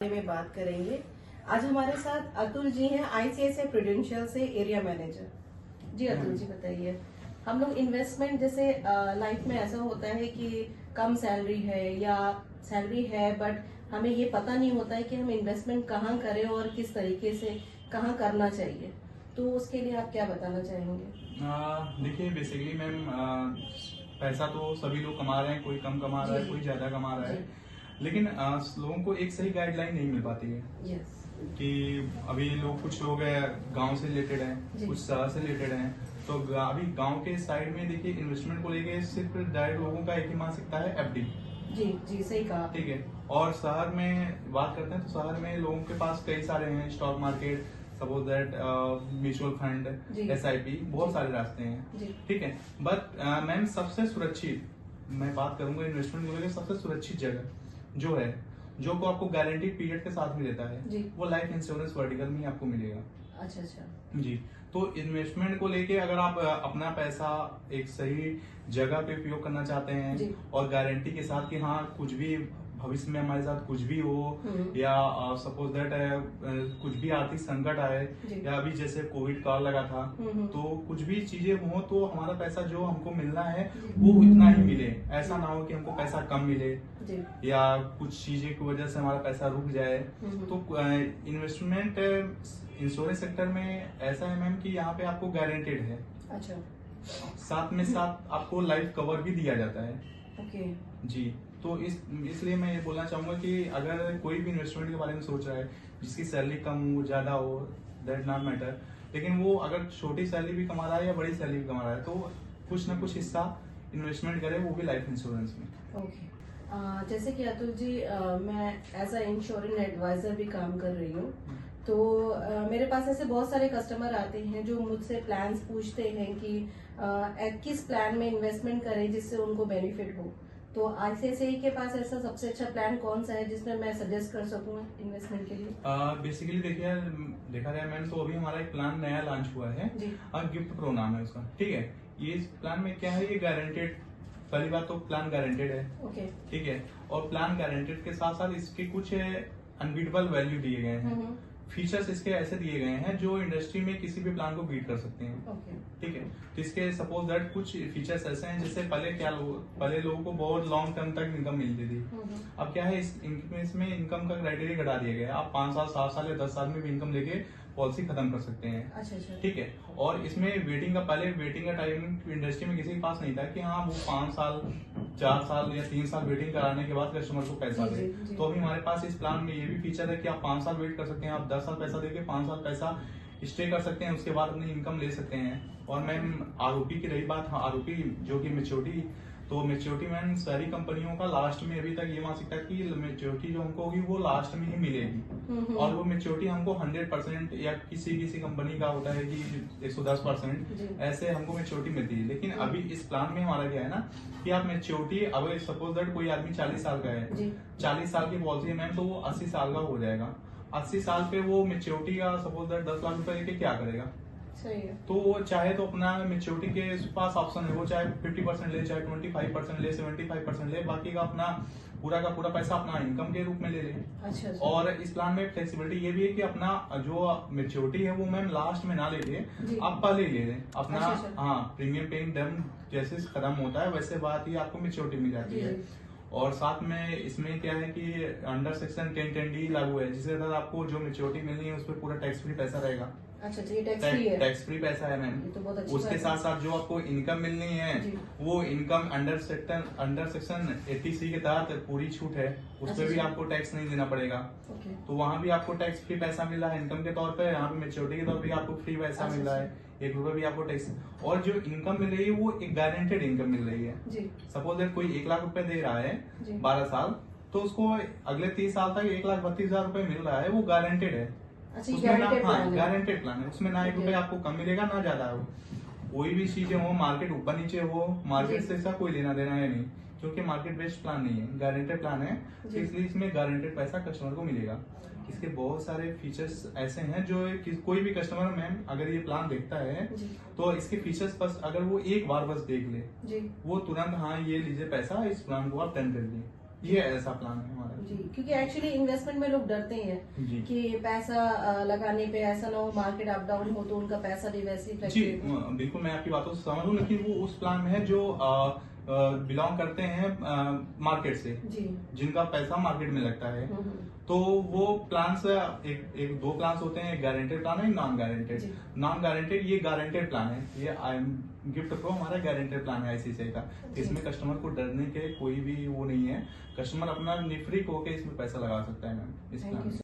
में बात करेंगे। आज हमारे साथ अतुल जी हैं, आईसीआईसीआई प्रूडेंशियल से एरिया मैनेजर। जी अतुल जी बताइए, हम लोग इन्वेस्टमेंट जैसे लाइफ में ऐसा होता है कि कम सैलरी है या सैलरी है बट हमें ये पता नहीं होता है कि हम इन्वेस्टमेंट कहाँ करें और किस तरीके से कहाँ करना चाहिए, तो उसके लिए आप क्या बताना चाहेंगे? देखिए बेसिकली मैम, पैसा तो सभी लोग कमा रहे हैं, कोई कम कमा रहा है, कोई ज्यादा कमा रहा है, लेकिन लोगों को एक सही गाइडलाइन नहीं मिल पाती है। यस। कि अभी लोग, कुछ लोग गांव से रिलेटेड हैं, कुछ शहर से रिलेटेड हैं, तो अभी गांव के साइड में देखिए इन्वेस्टमेंट को लेके सिर्फ डायरेक्ट लोगों का एक ही मानसिकता है, एफडी। जी जी सही कहा। ठीक है। और शहर में बात करते हैं तो शहर में लोगों के पास कई सारे हैं, stock market, suppose that mutual fund, SIP, बहुत सारे रास्ते हैं। ठीक है। बट मैम सबसे सुरक्षित, मैं बात करूंगा इन्वेस्टमेंट को लेकर, सबसे सुरक्षित जगह जो है, जो को आपको गारंटीड पीरियड के साथ भी देता है, वो लाइफ इंश्योरेंस वर्टिकल में ही आपको मिलेगा। अच्छा अच्छा जी। तो इन्वेस्टमेंट को लेके अगर आप अपना पैसा एक सही जगह पे उपयोग करना चाहते हैं और गारंटी के साथ कि हाँ कुछ भी भविष्य में हमारे साथ कुछ भी हो, या सपोज दैट कुछ भी आर्थिक संकट आए, या अभी जैसे कोविड काल लगा था, तो कुछ भी चीजें हो तो हमारा पैसा जो हमको मिलना है वो इतना ही मिले, ऐसा ना हो कि हमको पैसा कम मिले या कुछ चीजें की वजह से हमारा पैसा रुक जाए। तो इन्वेस्टमेंट इंश्योरेंस सेक्टर में ऐसा है मैम कि यहाँ पे आपको गारंटेड है। अच्छा। साथ में साथ आपको लाइफ कवर भी दिया जाता है। ओके जी। तो इसलिए मैं ये बोलना चाहूंगा कि अगर कोई भी इन्वेस्टमेंट के बारे में सोच रहा है, जिसकी सैलरी कम हो ज्यादा हो, दैट नॉट मैटर, लेकिन वो अगर छोटी सैलरी भी कमा रहा है या बड़ी सैलरी भी कमा रहा है, तो कुछ ना कुछ हिस्सा इन्वेस्टमेंट करे, वो भी लाइफ इंश्योरेंस में। ओके। जैसे कि अतुल जी, मैं एज अ इंश्योरेंस एडवाइजर भी काम कर रही हूँ, तो मेरे पास ऐसे बहुत सारे कस्टमर आते हैं जो मुझसे प्लान्स पूछते हैं कि किस प्लान में इन्वेस्टमेंट करें जिससे उनको बेनिफिट हो। तो आईसीआईसीआई के पास ऐसा सबसे अच्छा प्लान कौन सा है जिसमें मैं सजेस्ट कर सकूं इन्वेस्टमेंट के लिए? बेसिकली देखिए, देखा जाए मैम तो अभी हमारा एक प्लान नया लॉन्च हुआ है, गिफ्ट प्रो नाम है उसका। ठीक है। ये इस प्लान में क्या है, ये गारंटेड, पहली बात तो प्लान गारंटेड है। ओके। ठीक है। और प्लान गारंटेड के साथ साथ इसके कुछ अनबीटेबल वैल्यू दिए गए हैं, फीचर्स इसके ऐसे दिए गए हैं जो इंडस्ट्री में किसी भी प्लान को बीट कर सकते हैं। ठीक है। तो इसके सपोज दैट कुछ फीचर्स ऐसे हैं, जैसे पहले लोगों को बहुत लॉन्ग टर्म तक इनकम मिलती थी। अब क्या है, इसमें इनकम का क्राइटेरिया घटा दिया गया है। आप 5 साल, 7 साल या 10 साल में भी इनकम लेके पॉलिसी खत्म कर सकते हैं। अच्छा। ठीक है। और इसमें वेटिंग का टाइम इंडस्ट्री में किसी के पास नहीं था कि हाँ वो 5 साल, 4 साल या 3 साल वेटिंग कराने के बाद कस्टमर को पैसा दे। तो अभी हमारे पास इस प्लान में ये भी फीचर है कि आप 5 साल वेट कर सकते हैं, आप 10 साल पैसा देके 5 साल पैसा स्टे कर सकते हैं, उसके बाद अपनी इनकम ले सकते हैं। और मैम आरओपी की रही बात, आरओपी जो कि मेच्योरिटी, तो मेच्योरिटी मैम सारी कंपनियों का लास्ट में अभी तक ये मानसिकता है कि मेच्योरिटी जो हमको होगी वो लास्ट में ही मिलेगी, और वो मेच्योरिटी हमको 100% या किसी कंपनी का होता है कि 110% ऐसे हमको मेच्योरिटी मिलती है। लेकिन अभी इस प्लान में हमारा क्या है ना कि आप मेच्योरिटी, अगर सपोज दैट कोई आदमी 40 साल का है, 40 साल की पॉलिसी है मैम, तो वो 80 साल का हो जाएगा। 80 साल पे वो मेच्योरिटी का सपोज दैट 10 लाख रुपए लेके क्या करेगा? सही है। तो वो चाहे तो अपना मेच्योरिटी के पास ऑप्शन है, वो चाहे 50% ले, चाहे 25% ले, 75% ले, बाकी का अपना पूरा का पूरा पैसा अपना इनकम के रूप में ले ले। अच्छा। और इस प्लान में फ्लेक्सिबिलिटी ये भी है कि अपना जो मेच्योरिटी है वो मैम लास्ट में ना ले ले, आप पहले ले लें अपना। अच्छा। हाँ, प्रीमियम पेइंग टर्म जैसे खत्म होता है वैसे बात ही आपको मेच्योरिटी मिल जाती है। और साथ में इसमें क्या है कि अंडर सेक्शन 1010D लागू है, जिसके तहत आपको जो मेच्योरिटी मिलनी है उस पर पूरा टैक्स फ्री पैसा रहेगा। अच्छा, ये टैक्स फ्री पैसा है मैम। तो उसके साथ साथ जो आपको इनकम मिलनी है वो इनकम अंडर सेक्शन 80C के तहत पूरी छूट है, उस पर भी आपको टैक्स नहीं देना पड़ेगा। तो वहाँ भी आपको टैक्स फ्री पैसा मिल रहा है इनकम के तौर पर, यहाँ पे मेच्योरिटी के तौर पर आपको फ्री पैसा मिल रहा है, 1 रुपए भी आपको टैक्स। और जो इनकम मिल रही है वो एक गारंटेड इनकम मिल रही है। सपोज दैट कोई 1 लाख रुपए दे रहा है 12 साल, तो उसको अगले 30 साल तक 1,32,000 रुपए मिल रहा है, वो गारंटेड है। अच्छा, गारंटेड प्लान है, उसमें ना 1 रुपए आपको कम मिलेगा ना ज्यादा हो। कोई भी चीजें हो, मार्केट ऊपर नीचे हो, मार्केट से इसका कोई लेना देना है नहीं, क्योंकि मार्केट बेस्ड प्लान नहीं है, गारंटेड प्लान है, इसलिए इसमें गारंटेड पैसा कस्टमर को मिलेगा। इसके बहुत सारे फीचर्स ऐसे हैं जो कोई भी कस्टमर मैम अगर ये प्लान देखता है तो इसके फीचर्स बस अगर वो एक बार बस देख ले, वो तुरंत हाँ ये लीजिए पैसा, इस प्लान को आप डन कर लीजिए। ये ऐसा प्लान है हमारा जी, क्योंकि एक्चुअली इन्वेस्टमेंट में लोग डरते हैं जी कि पैसा लगाने पे ऐसा ना हो मार्केट अप डाउन हो तो उनका पैसा डिवेस्ट जी बिल्कुल, मैं आपकी बातों से समझ हूँ, लेकिन वो उस प्लान में है जो बिलोंग करते हैं मार्केट से, जी, जिनका पैसा मार्केट में लगता है। तो वो प्लान्स एक दो प्लान्स होते हैं, एक गारंटेड प्लान है, एक नॉन गारंटेड। नॉन गारंटेड ये गारंटेड प्लान है, ये गिफ्ट प्रो हमारा गारंटेड प्लान है आईसीआईसीआई का। इसमें कस्टमर को डरने के कोई भी वो नहीं है, कस्टमर अपना निफ्रिक होकर इसमें पैसा लगा सकता है मैम इस प्लान में।